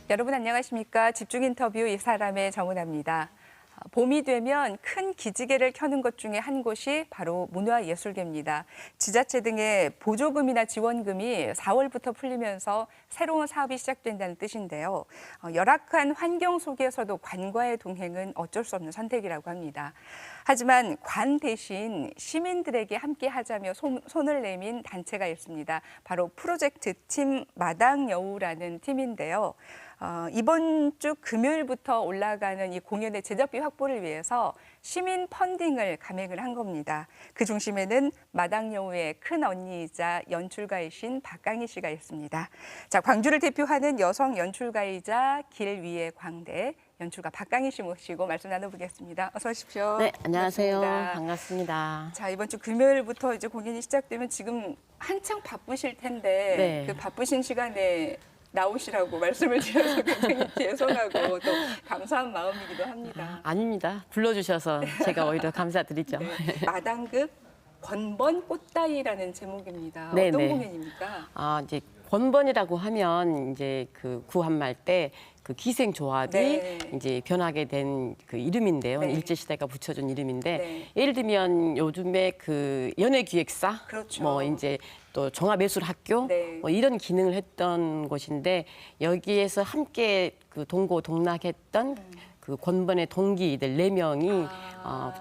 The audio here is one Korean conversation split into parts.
여러분 안녕하십니까? 집중 인터뷰 이 사람의 정은아입니다. 봄이 되면 큰 기지개를 켜는 것 중에 한 곳이 바로 문화예술계입니다. 지자체 등의 보조금이나 지원금이 4월부터 풀리면서 새로운 사업이 시작된다는 뜻인데요. 열악한 환경 속에서도 관과의 동행은 어쩔 수 없는 선택이라고 합니다. 하지만 관 대신 시민들에게 함께 하자며 손을 내민 단체가 있습니다. 바로 프로젝트 팀 마당여우라는 팀인데요. 이번 주 금요일부터 올라가는 이 공연의 제작비 확보를 위해서 시민 펀딩을 감행을 한 겁니다. 그 중심에는 마당여우의 큰 언니이자 연출가이신 박강희 씨가 있습니다. 자, 광주를 대표하는 여성 연출가이자 길 위의 광대 연출가 박강희 씨 모시고 말씀 나눠보겠습니다. 어서 오십시오. 네, 안녕하세요. 반갑습니다. 반갑습니다. 자, 이번 주 금요일부터 이제 공연이 시작되면 지금 한창 바쁘실 텐데 네. 그 바쁘신 시간에 나오시라고 말씀을 드려서 굉장히 죄송하고 또 감사한 마음이기도 합니다. 아닙니다. 불러주셔서 제가 오히려 감사드리죠. 네, 마당극 권번 꽃다이라는 제목입니다. 네, 어떤 네. 공연입니까? 이제 권번이라고 하면 이제 그 구한말 때 그 기생조합이 네. 이제 변하게 된 그 이름인데요. 네. 일제시대가 붙여준 이름인데 네. 예를 들면 요즘에 그 연예기획사, 그렇죠. 뭐 이제 또 종합예술학교 네. 뭐 이런 기능을 했던 곳인데 여기에서 함께 그 동고동락했던 그 권번의 동기들 4명이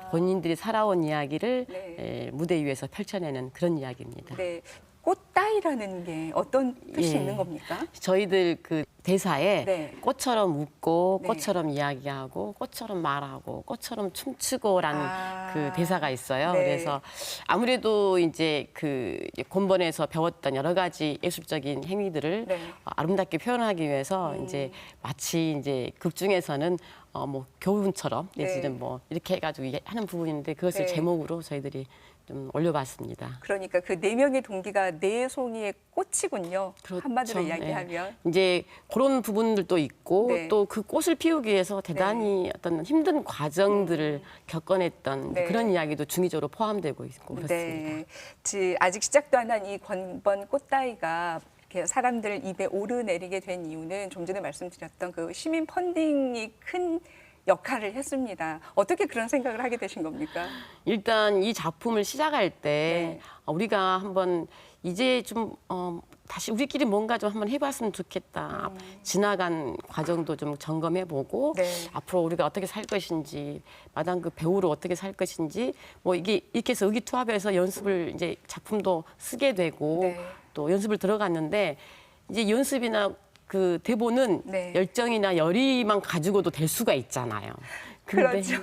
본인들이 살아온 이야기를 네. 무대 위에서 펼쳐내는 그런 이야기입니다. 네, 꽃다이라는 게 어떤 뜻이 예. 있는 겁니까? 저희들 그 대사에 네. 꽃처럼 웃고 네. 꽃처럼 이야기하고 꽃처럼 말하고 꽃처럼 춤추고라는 그 대사가 있어요. 네. 그래서 아무래도 이제 그 곤번에서 배웠던 여러 가지 예술적인 행위들을 네. 아름답게 표현하기 위해서 이제 마치 이제 극 중에서는 뭐 교훈처럼 내지는 네. 뭐 이렇게 해가지고 하는 부분인데 그것을 네. 제목으로 저희들이 좀 올려봤습니다. 그러니까 그 4명의 동기가 4송이의 꽃이군요. 그렇죠. 한마디로 네. 이야기하면. 이제 그런 부분들도 있고 네. 또 그 꽃을 피우기 위해서 대단히 어떤 힘든 과정들을 겪어냈던 네. 그런 이야기도 중의적으로 포함되고 있고 그렇습니다. 네. 아직 시작도 안 한 이 권번 꽃다이가 이렇게 사람들 입에 오르내리게 된 이유는 좀 전에 말씀드렸던 그 시민 펀딩이 큰 역할을 했습니다. 어떻게 그런 생각을 하게 되신 겁니까? 일단 이 작품을 시작할 때 네. 우리가 한번 이제 좀 다시 우리끼리 뭔가 좀 한번 해봤으면 좋겠다. 지나간 과정도 좀 점검해보고 네. 앞으로 우리가 어떻게 살 것인지 마당 그 배우로 어떻게 살 것인지 뭐 이게 이렇게 해서 의기투합해서 연습을 이제 작품도 쓰게 되고 네. 또 연습을 들어갔는데 이제 연습이나 그 대본은 네. 열정이나 열의만 가지고도 될 수가 있잖아요. 그렇죠.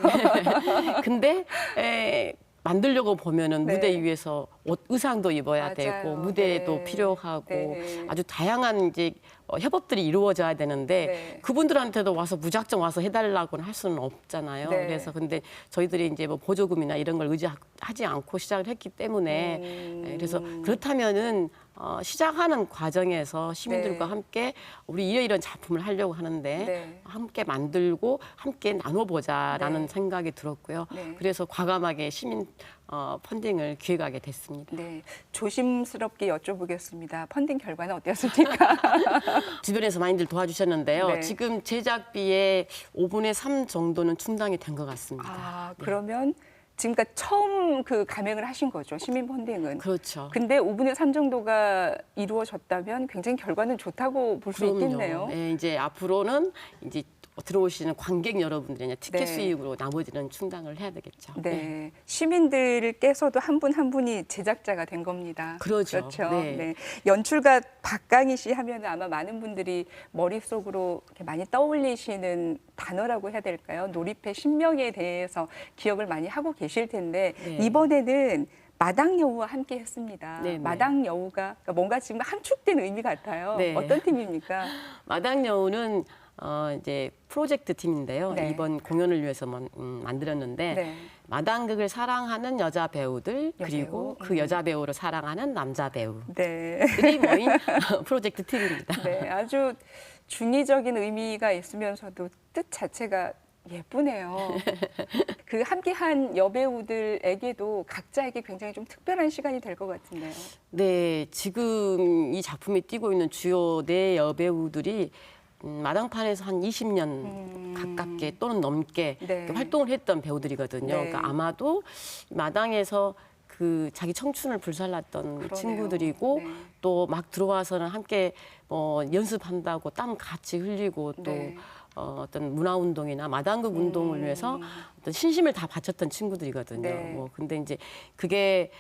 근데 만들려고 보면은 네. 무대 위에서 의상도 입어야 맞아요. 되고 무대도 네. 필요하고 네. 아주 다양한 이제 협업들이 이루어져야 되는데 네. 그분들한테도 와서 무작정 와서 해달라고는 할 수는 없잖아요. 네. 그래서 근데 저희들이 이제 뭐 보조금이나 이런 걸 의지하지 않고 시작을 했기 때문에 그래서 그렇다면은 시작하는 과정에서 시민들과 네. 함께 우리 이런 작품을 하려고 하는데 네. 함께 만들고 함께 나눠보자라는 네. 생각이 들었고요. 네. 그래서 과감하게 시민 펀딩을 기획하게 됐습니다. 네, 조심스럽게 여쭤보겠습니다. 펀딩 결과는 어땠습니까? 주변에서 많이들 도와주셨는데요. 네. 지금 제작비의 5분의 3 정도는 충당이 된 것 같습니다. 그러면 지금까지 처음 그 감행을 하신 거죠, 시민 펀딩은. 그렇죠. 근데 5분의 3 정도가 이루어졌다면 굉장히 결과는 좋다고 볼 수 있겠네요. 네, 이제 앞으로는 이제 들어오시는 관객 여러분들이 티켓 네. 수익으로 나머지는 충당을 해야 되겠죠. 네, 시민들께서도 한 분 한 분이 제작자가 된 겁니다. 그렇죠. 네. 네. 연출가 박강희 씨 하면 아마 많은 분들이 머릿속으로 이렇게 많이 떠올리시는 단어라고 해야 될까요? 놀이패 신명에 대해서 기억을 많이 하고 계실 텐데 네. 이번에는 마당여우와 함께 했습니다. 네, 네. 마당여우가 뭔가 지금 함축된 의미 같아요. 네. 어떤 팀입니까? 마당여우는 이제 프로젝트 팀인데요. 네. 이번 공연을 위해서 만들었는데 네. 마당극을 사랑하는 여자 배우들 여배우? 그리고 그 여자 배우를 사랑하는 남자 네. 배우들이 모인 프로젝트 팀입니다. 네, 아주 중의적인 의미가 있으면서도 뜻 자체가 예쁘네요. 그 함께한 여배우들에게도 각자에게 굉장히 좀 특별한 시간이 될 것 같은데요. 네, 지금 이 작품에 뛰고 있는 주요 4 여배우들이 마당판에서 한 20년 가깝게 또는 넘게 네. 활동을 했던 배우들이거든요. 네. 그러니까 아마도 마당에서 그 자기 청춘을 불살랐던 그러네요. 친구들이고 네. 또 막 들어와서는 함께 연습한다고 땀 같이 흘리고 또 네. 어떤 문화운동이나 마당극 운동을 위해서 어떤 신심을 다 바쳤던 친구들이거든요. 네. 뭐 근데 이제 그게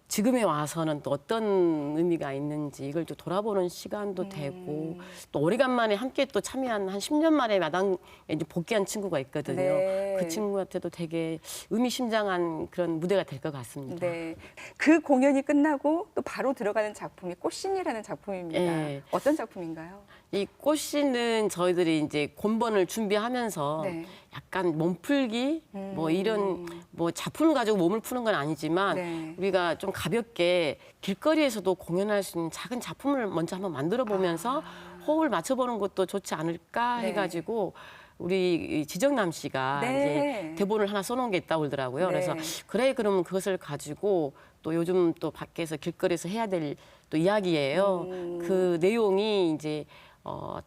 지금에 와서는 또 어떤 의미가 있는지 이걸 또 돌아보는 시간도 되고 또 오래간만에 함께 또 참여한 한 10년 만에 마당에 이제 복귀한 친구가 있거든요. 네. 그 친구한테도 되게 의미심장한 그런 무대가 될 것 같습니다. 네. 그 공연이 끝나고 또 바로 들어가는 작품이 꽃신이라는 작품입니다. 네. 어떤 작품인가요? 이 꽃씨는 저희들이 이제 곤번을 준비하면서 네. 약간 몸풀기 뭐 이런 뭐 작품을 가지고 몸을 푸는 건 아니지만 네. 우리가 좀 가볍게 길거리에서도 공연할 수 있는 작은 작품을 먼저 한번 만들어 보면서 호흡을 맞춰보는 것도 좋지 않을까 네. 해가지고 우리 지정남 씨가 네. 이제 대본을 하나 써놓은 게 있다고 그러더라고요. 네. 그래서 그래 그러면 그것을 가지고 또 요즘 또 밖에서 길거리에서 해야 될 또 이야기예요. 그 내용이 이제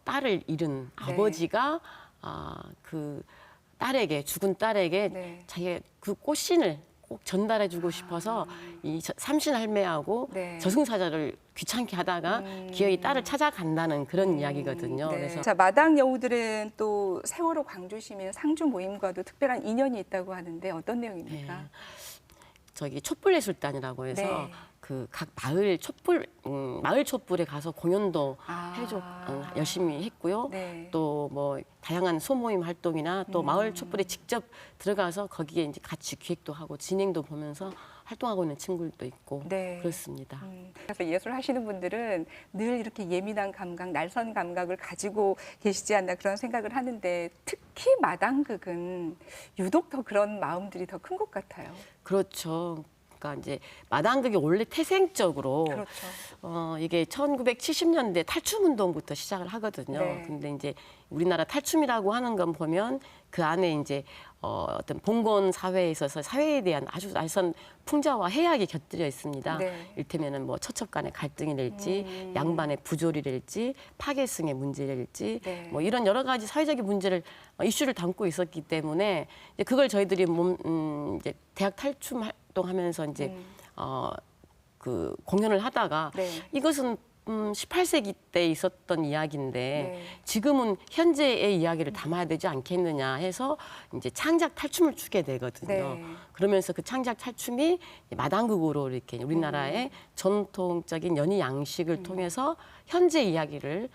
딸을 잃은 네. 아버지가 그 딸에게 죽은 딸에게 네. 자기의 그 꽃신을 꼭 전달해주고 싶어서 이 삼신 할매하고 네. 저승사자를 귀찮게 하다가 기어이 딸을 찾아간다는 그런 이야기거든요. 네. 그래서 자, 마당 여우들은 또 세월호 광주시민 상주 모임과도 특별한 인연이 있다고 하는데 어떤 내용입니까? 네. 저기 촛불예술단이라고 해서 네. 그 각 마을 마을 촛불에 가서 공연도 아. 열심히 했고요. 네. 또 뭐 다양한 소모임 활동이나 또 마을 촛불에 직접 들어가서 거기에 이제 같이 기획도 하고 진행도 보면서 활동하고 있는 친구들도 있고 네. 그렇습니다. 그래서 예술 하시는 분들은 늘 이렇게 예민한 감각, 날선 감각을 가지고 계시지 않나 그런 생각을 하는데 특히 마당극은 유독 더 그런 마음들이 더 큰 것 같아요. 그렇죠. 그러니까 이제 마당극이 원래 태생적으로 그렇죠. 이게 1970년대 탈춤운동부터 시작을 하거든요. 네. 근데 이제 우리나라 탈춤이라고 하는 건 보면 그 안에 이제 어떤 봉건 사회에 있어서 사회에 대한 아주 날선 풍자와 해악이 곁들여 있습니다. 네. 이를테면은 뭐 처첩 간의 갈등이랄지 양반의 부조리랄지 파괴승의 문제랄지 네. 뭐 이런 여러 가지 사회적인 문제를 이슈를 담고 있었기 때문에 이제 그걸 저희들이 이제 대학 탈춤 활동하면서 이제 그 공연을 하다가 네. 이것은 18세기 때 있었던 이야기인데 네. 지금은 현재의 이야기를 담아야 되지 않겠느냐 해서 이제 창작 탈춤을 추게 되거든요. 네. 그러면서 그 창작 탈춤이 마당극으로 이렇게 우리나라의 전통적인 연희 양식을 통해서 현재 이야기를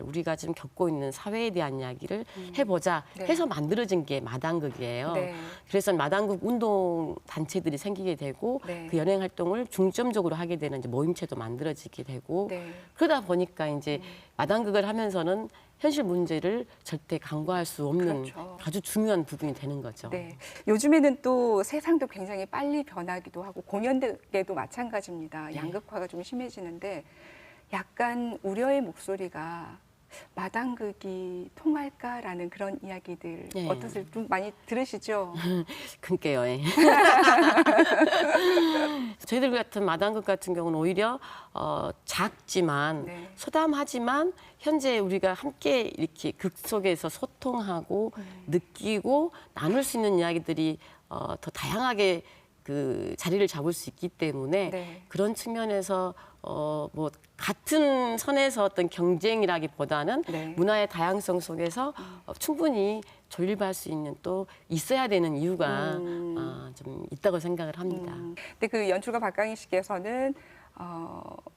우리가 지금 겪고 있는 사회에 대한 이야기를 해보자 네. 해서 만들어진 게 마당극이에요. 네. 그래서 마당극 운동 단체들이 생기게 되고 네. 그 연행 활동을 중점적으로 하게 되는 이제 모임체도 만들어지게 되고 네. 그러다 보니까 이제 마당극을 하면서는 현실 문제를 절대 간과할 수 없는 그렇죠. 아주 중요한 부분이 되는 거죠. 네. 요즘에는 또 세상도 굉장히 빨리 변하기도 하고 공연계도 마찬가지입니다. 네. 양극화가 좀 심해지는데 약간 우려의 목소리가 마당극이 통할까라는 그런 이야기들 네. 어떠세요? 좀 많이 들으시죠? 그러니까요. 예. 저희들 같은 마당극 같은 경우는 오히려 작지만 네. 소담하지만 현재 우리가 함께 이렇게 극 속에서 소통하고 느끼고 나눌 수 있는 이야기들이 더 다양하게 그 자리를 잡을 수 있기 때문에 네. 그런 측면에서 뭐 같은 선에서 어떤 경쟁이라기보다는 네. 문화의 다양성 속에서 충분히 존립할 수 있는 또 있어야 되는 이유가 좀 있다고 생각을 합니다. 근데 그 연출가 박강희 씨께서는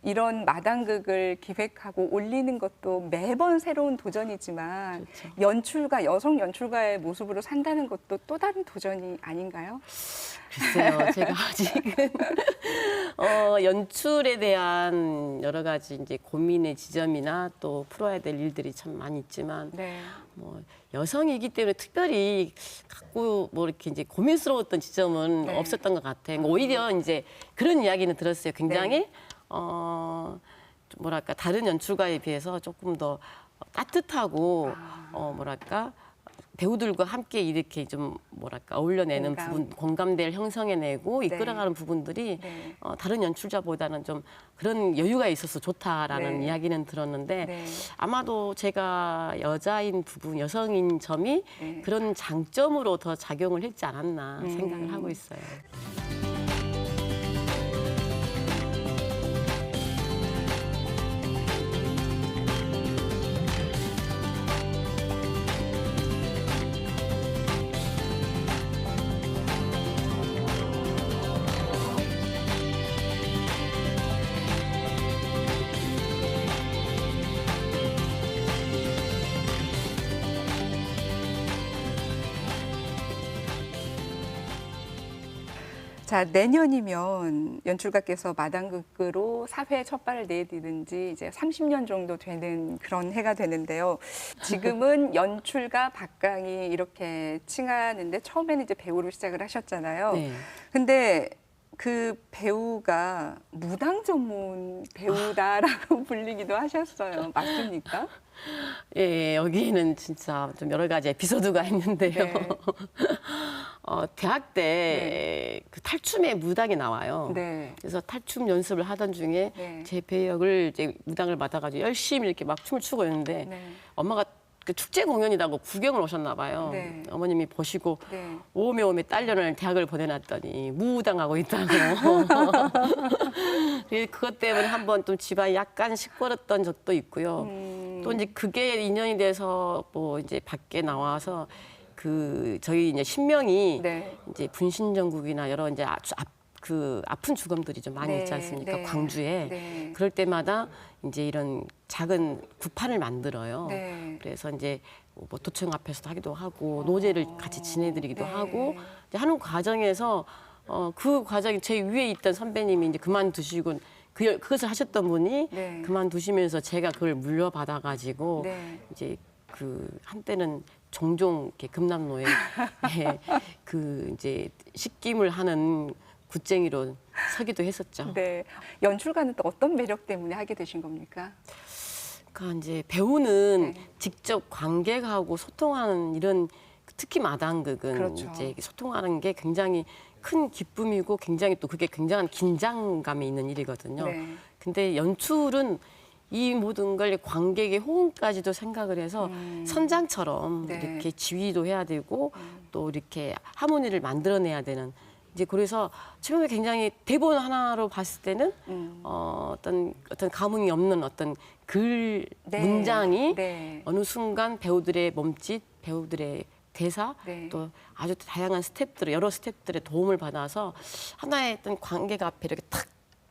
이런 마당극을 기획하고 올리는 것도 매번 새로운 도전이지만 그렇죠. 연출가, 여성 연출가의 모습으로 산다는 것도 또 다른 도전이 아닌가요? 글쎄요, 제가 아직은 연출에 대한 여러 가지 이제 고민의 지점이나 또 풀어야 될 일들이 참 많이 있지만 네. 뭐 여성이기 때문에 특별히 갖고 뭐 이렇게 이제 고민스러웠던 지점은 네. 없었던 것 같아요. 오히려 이제 그런 이야기는 들었어요. 굉장히 네. 좀 뭐랄까 다른 연출가에 비해서 조금 더 따뜻하고 뭐랄까 배우들과 함께 이렇게 좀 뭐랄까 어울려내는 부분, 공감대를 형성해내고 이끌어가는 부분들이 네. 다른 연출자보다는 좀 그런 여유가 있어서 좋다라는 네. 이야기는 들었는데 네. 아마도 제가 여자인 부분, 여성인 점이 네. 그런 장점으로 더 작용을 했지 않았나 생각을 하고 있어요. 자, 내년이면 연출가께서 마당극으로 사회에 첫 발을 내디딘 지 이제 30년 정도 되는 그런 해가 되는데요. 지금은 연출가 박강희 이렇게 칭하는데 처음에는 이제 배우로 시작을 하셨잖아요. 네. 근데 그 배우가 무당 전문 배우다라고 불리기도 하셨어요. 맞습니까? 예, 여기에는 진짜 좀 여러 가지 에피소드가 있는데요. 네. 대학 때 그 탈춤의 무당이 나와요. 네. 그래서 탈춤 연습을 하던 중에 네. 제 배역을 이제 무당을 맡아가지고 열심히 이렇게 막 춤을 추고 있는데 네. 엄마가 그 축제 공연이라고 구경을 오셨나 봐요. 네. 어머님이 보시고 네. 오메오메 딸년을 대학을 보내놨더니 무당하고 있다고. 그것 때문에 한번 좀 집안이 약간 시끄럽던 적도 있고요. 또 이제 그게 인연이 돼서 뭐 이제 밖에 나와서 그 저희 이제 신명이 네. 이제 분신전국이나 여러 이제 그 아픈 죽음들이 좀 많이 네, 있지 않습니까? 네, 광주에. 네. 그럴 때마다 이제 이런 작은 구판을 만들어요. 네. 그래서 이제 뭐 도청 앞에서도 하기도 하고 노제를 같이 지내드리기도 네. 하고 이제 하는 과정에서 그 과정이 제 위에 있던 선배님이 이제 그만두시고 그것을 하셨던 분이 네. 그만두시면서 제가 그걸 물려받아가지고 네. 이제 그 한때는 종종 이렇게 금남로에 그 이제 식김을 하는 굿쟁이로 서기도 했었죠. 네. 연출가는 또 어떤 매력 때문에 하게 되신 겁니까? 그러니까 이제 배우는 네. 직접 관객하고 소통하는 이런 특히 마당극은 그렇죠. 이제 소통하는 게 굉장히 큰 기쁨이고 굉장히 또 그게 굉장한 긴장감이 있는 일이거든요. 네. 근데 연출은 이 모든 걸 관객의 호응까지도 생각을 해서 선장처럼 네. 이렇게 지휘도 해야 되고 또 이렇게 하모니를 만들어내야 되는 이제 그래서 처음에 굉장히 대본 하나로 봤을 때는 어떤 감흥이 없는 어떤 글 네. 문장이 네. 어느 순간 배우들의 몸짓, 배우들의 대사 네. 또 아주 다양한 스텝들 여러 스텝들의 도움을 받아서 하나의 어떤 관객 앞에 이렇게 탁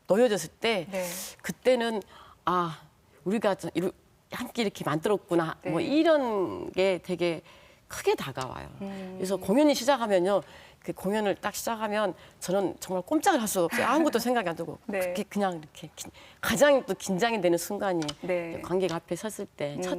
놓여졌을 때 네. 그때는 아 우리가 함께 이렇게 만들었구나 네. 뭐 이런 게 되게 크게 다가와요. 그래서 공연이 시작하면요. 그 공연을 딱 시작하면 저는 정말 꼼짝을 할 수가 없어요. 아무것도 생각이 안 들고 네. 그렇게 그냥 이렇게 가장 또 긴장이 되는 순간이 네. 관객 앞에 섰을 때 첫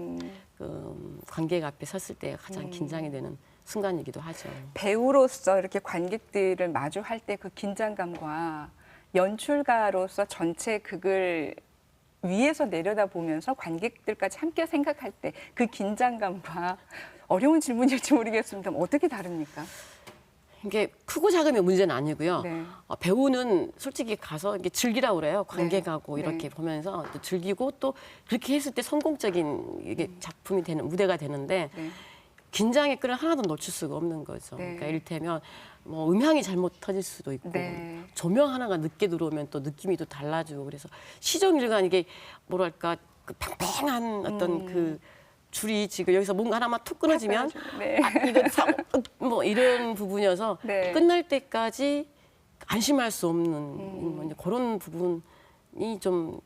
관객 앞에 섰을 때 가장 긴장이 되는 순간이기도 하죠. 배우로서 이렇게 관객들을 마주할 때 그 긴장감과 연출가로서 전체 극을 위에서 내려다보면서 관객들까지 함께 생각할 때 그 긴장감과 어려운 질문일지 모르겠습니다. 어떻게 다릅니까? 이게 크고 작으면 문제는 아니고요. 네. 배우는 솔직히 가서 이게 즐기라고 그래요. 관객하고 네. 이렇게 네. 보면서 또 즐기고 또 그렇게 했을 때 성공적인 이게 작품이 되는 무대가 되는데 네. 긴장의 끈을 하나도 놓칠 수가 없는 거죠. 네. 그러니까 이를테면 뭐 음향이 잘못 터질 수도 있고 네. 조명 하나가 늦게 들어오면 또 느낌이 또 달라지고 그래서 시정일관 이게 뭐랄까 그 팽팽한 어떤 그 줄이 지금 여기서 뭔가 하나만 툭 끊어지면 네. 이거 뭐 이런 부분이어서 네. 끝날 때까지 안심할 수 없는 뭐 이제 그런 부분이 좀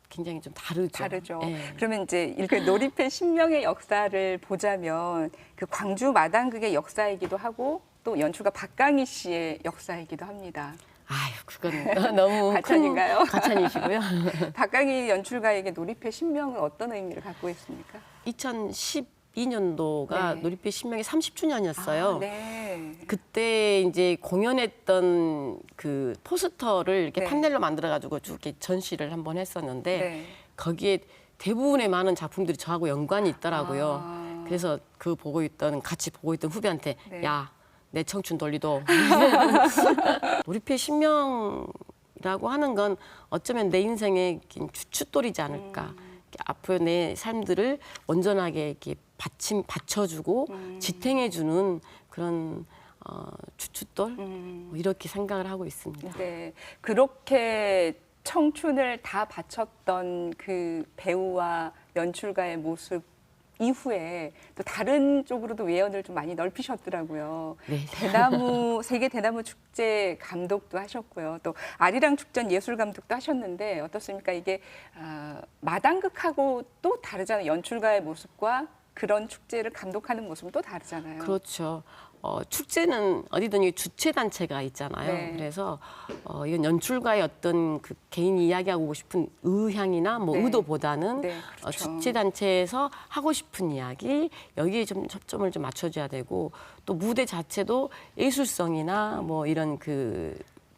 굉장히 좀 다르죠. 다르죠. 예. 그러면 이제 이렇게 놀이패 신명의 역사를 보자면 그 광주 마당극의 역사이기도 하고 또 연출가 박강희 씨의 역사이기도 합니다. 아유, 그건 너무 가찬인가요? 큰 가찬이시고요. 박강희 연출가에게 놀이패 신명은 어떤 의미를 갖고 있습니까? 2012년도가 네. 놀이패 신명이 30주년이었어요. 아, 네. 그때 이제 공연했던 그 포스터를 이렇게 네. 판넬로 만들어가지고 쭉 이렇게 전시를 한번 했었는데 네. 거기에 대부분의 많은 작품들이 저하고 연관이 있더라고요. 아. 그래서 같이 보고 있던 후배한테 네. 야, 내 청춘 돌리도 몰입의 신명이라고 하는 건 어쩌면 내 인생의 주춧돌이지 않을까. 앞으로 내 삶들을 온전하게 이렇게 받쳐주고 지탱해주는 그런 주춧돌 뭐 이렇게 생각을 하고 있습니다. 네, 그렇게 청춘을 다 바쳤던 그 배우와 연출가의 모습 이후에 또 다른 쪽으로도 외연을 좀 많이 넓히셨더라고요. 네. 세계 대나무 축제 감독도 하셨고요. 또 아리랑 축전 예술 감독도 하셨는데 어떻습니까? 이게 마당극하고 또 다르잖아요. 연출가의 모습과 그런 축제를 감독하는 모습은 또 다르잖아요. 그렇죠. 축제는 어디든 주최 단체가 있잖아요. 네. 그래서 이건 연출가의 어떤 그 개인이 이야기하고 싶은 의향이나 뭐 네. 의도보다는 네, 그렇죠. 축제 단체에서 하고 싶은 이야기 여기에 좀 초점을 좀 맞춰줘야 되고 또 무대 자체도 예술성이나 뭐 이런 그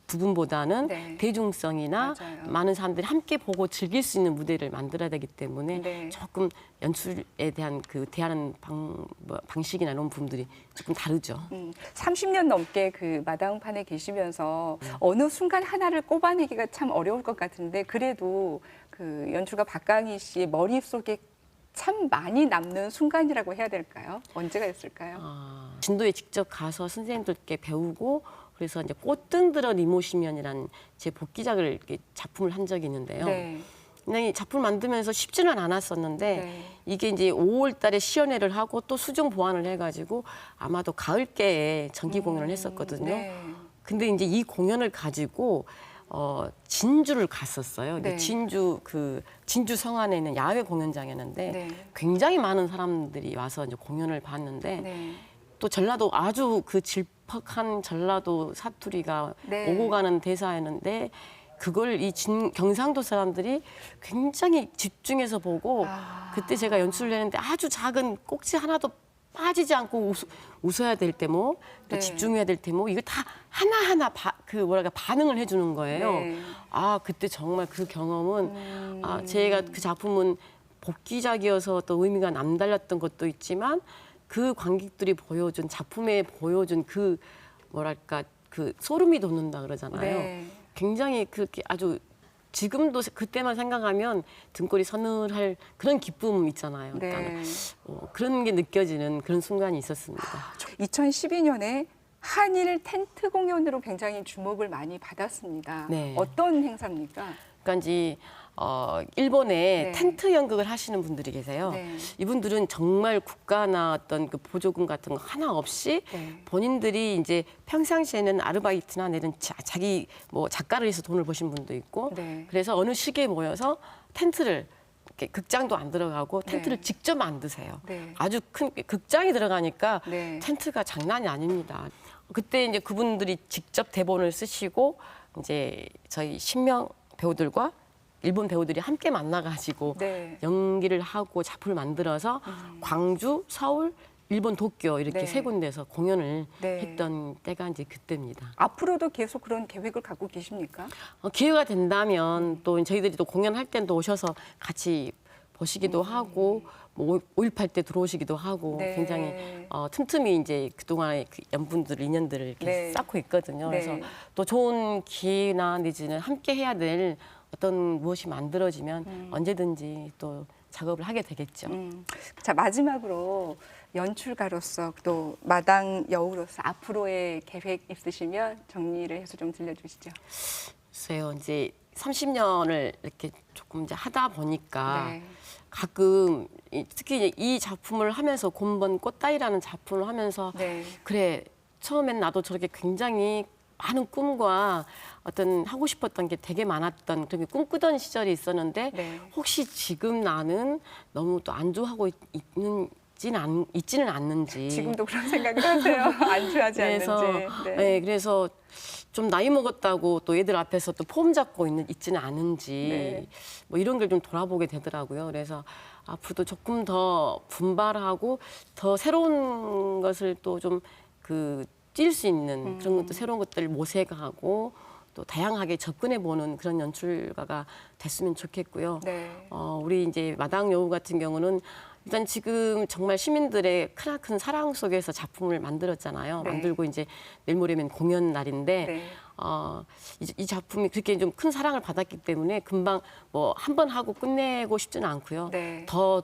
부분보다는 네. 대중성이나 맞아요. 많은 사람들이 함께 보고 즐길 수 있는 무대를 만들어야 되기 때문에 네. 조금 연출에 대한 대하는 방식이나 이런 부분들이 조금 다르죠. 30년 넘게 그 마당판에 계시면서 어느 순간 하나를 꼽아내기가 참 어려울 것 같은데 그래도 그 연출가 박강희 씨의 머릿속에 참 많이 남는 순간이라고 해야 될까요? 언제가 있을까요? 진도에 직접 가서 선생님들께 배우고 그래서 이제 꽃등들어 리모시면이라는 제 복기작을 이렇게 작품을 한 적이 있는데요. 네. 이 작품을 만들면서 쉽지는 않았었는데 네. 이게 이제 5월 달에 시연회를 하고 또 수정 보완을 해가지고 아마도 가을께에 정기 공연을 했었거든요. 네. 근데 이제 이 공연을 가지고 진주를 갔었어요. 네. 진주 성안에 있는 야외 공연장이었는데 네. 굉장히 많은 사람들이 와서 이제 공연을 봤는데 네. 또 전라도 아주 그 질퍽한 전라도 사투리가 네. 오고 가는 대사였는데 그걸 경상도 사람들이 굉장히 집중해서 보고 그때 제가 연출을 했는데 아주 작은 꼭지 하나도 빠지지 않고 웃어야 될 때모 또 네. 집중해야 될 때모 이거 다 하나하나 반응을 해주는 거예요. 네. 그때 정말 그 경험은 제가 그 작품은 복귀작이어서 또 의미가 남달랐던 것도 있지만 그 관객들이 작품에 보여준 그 소름이 돋는다 그러잖아요. 네. 굉장히 그렇게 아주 지금도 그때만 생각하면 등골이 서늘할 그런 기쁨 있잖아요. 그러니까 네. 그런 게 느껴지는 그런 순간이 있었습니다. 2012년에 한일 텐트 공연으로 굉장히 주목을 많이 받았습니다. 네. 어떤 행사입니까? 그러니까 이제 일본에 네. 텐트 연극을 하시는 분들이 계세요. 네. 이분들은 정말 국가나 어떤 그 보조금 같은 거 하나 없이 네. 본인들이 이제 평상시에는 아르바이트나 내는 자기 뭐 작가를 해서 돈을 버신 분도 있고 네. 그래서 어느 시기에 모여서 텐트를 이렇게 극장도 안 들어가고 텐트를 네. 직접 만드세요. 네. 아주 큰 극장이 들어가니까 네. 텐트가 장난이 아닙니다. 그때 이제 그분들이 직접 대본을 쓰시고 이제 저희 10명 배우들과 일본 배우들이 함께 만나가지고 네. 연기를 하고 작품을 만들어서 광주, 서울, 일본 도쿄 이렇게 네. 세 군데서 공연을 네. 했던 때가 이제 그때입니다. 앞으로도 계속 그런 계획을 갖고 계십니까? 기회가 된다면 또 저희들이 또 공연할 땐 또 오셔서 같이 보시기도 하고 뭐 5.18 때 들어오시기도 하고 네. 굉장히 틈틈이 이제 그동안의 그 연분들 인연들을 이렇게 네. 쌓고 있거든요. 네. 그래서 또 좋은 기회나 내지는 함께 해야 될 어떤 무엇이 만들어지면 언제든지 또 작업을 하게 되겠죠. 자, 마지막으로 연출가로서 또 마당 여우로서 앞으로의 계획 있으시면 정리를 해서 좀 들려주시죠. 글쎄요, 이제 30년을 이렇게 조금 이제 하다 보니까 네. 가끔 특히 이 작품을 하면서 곰번 꽃다이라는 작품을 하면서 네. 그래 처음엔 나도 저렇게 굉장히 많은 꿈과 어떤 하고 싶었던 게 되게 많았던 그렇게 꿈꾸던 시절이 있었는데 네. 혹시 지금 나는 너무 또 안주하고 있지는 않는지 지금도 그런 생각을 하세요. 안주하지 그래서 않는지. 네, 그래서 좀 나이 먹었다고 또 애들 앞에서 또 폼 잡고 있지는 않은지 네. 뭐 이런 걸 좀 돌아보게 되더라고요. 그래서 앞으로도 조금 더 분발하고 더 새로운 것을 또 좀 뛸 수 있는 그런 것도 새로운 것들을 모색하고 또 다양하게 접근해 보는 그런 연출가가 됐으면 좋겠고요. 네. 우리 이제 마당 여우 같은 경우는 일단 지금 정말 시민들의 크나큰 사랑 속에서 작품을 만들었잖아요. 네. 만들고 이제 내일 모레면 공연 날인데 네. 이 작품이 그렇게 좀 큰 사랑을 받았기 때문에 금방 뭐 한 번 하고 끝내고 싶지는 않고요. 네. 더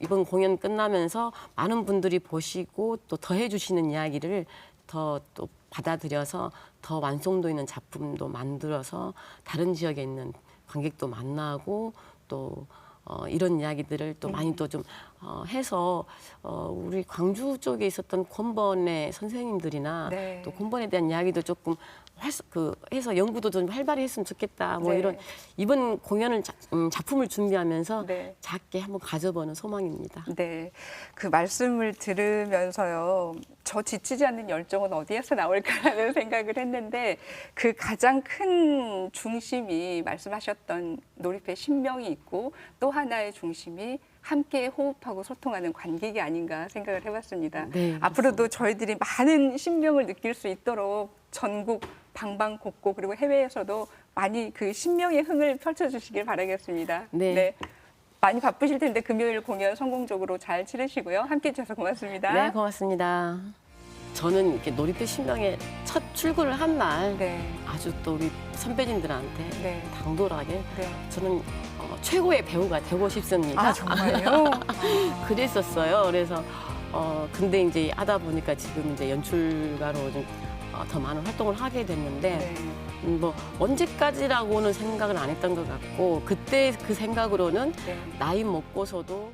이번 공연 끝나면서 많은 분들이 보시고 또 더해 주시는 이야기를 더 또 받아들여서 더 완성도 있는 작품도 만들어서 다른 지역에 있는 관객도 만나고 또 이런 이야기들을 또 많이 또 좀 해서 우리 광주 쪽에 있었던 곤번의 선생님들이나 네. 또 곤번에 대한 이야기도 조금 해서 연구도 좀 활발히 했으면 좋겠다. 뭐 네. 이런 이번 공연을 작품을 준비하면서 네. 작게 한번 가져보는 소망입니다. 네, 그 말씀을 들으면서요, 저 지치지 않는 열정은 어디에서 나올까라는 생각을 했는데 그 가장 큰 중심이 말씀하셨던 놀이패 신명이 있고 또 하나의 중심이 함께 호흡하고 소통하는 관객이 아닌가 생각을 해봤습니다. 네, 앞으로도 저희들이 많은 신명을 느낄 수 있도록 전국 방방곡곡 그리고 해외에서도 많이 그 신명의 흥을 펼쳐주시길 바라겠습니다. 네. 많이 바쁘실 텐데 금요일 공연 성공적으로 잘 치르시고요. 함께해 주셔서 고맙습니다. 네, 고맙습니다. 저는 이렇게 놀이패 신명에 첫 출근을 한 날 네. 아주 또 우리 선배님들한테 네. 당돌하게 네. 저는 최고의 배우가 되고 싶습니다. 아, 정말요? 그랬었어요. 그래서 근데 이제 하다 보니까 지금 이제 연출가로 좀 더 많은 활동을 하게 됐는데 네. 뭐 언제까지라고는 생각을 안 했던 것 같고 그때 그 생각으로는 네. 나이 먹고서도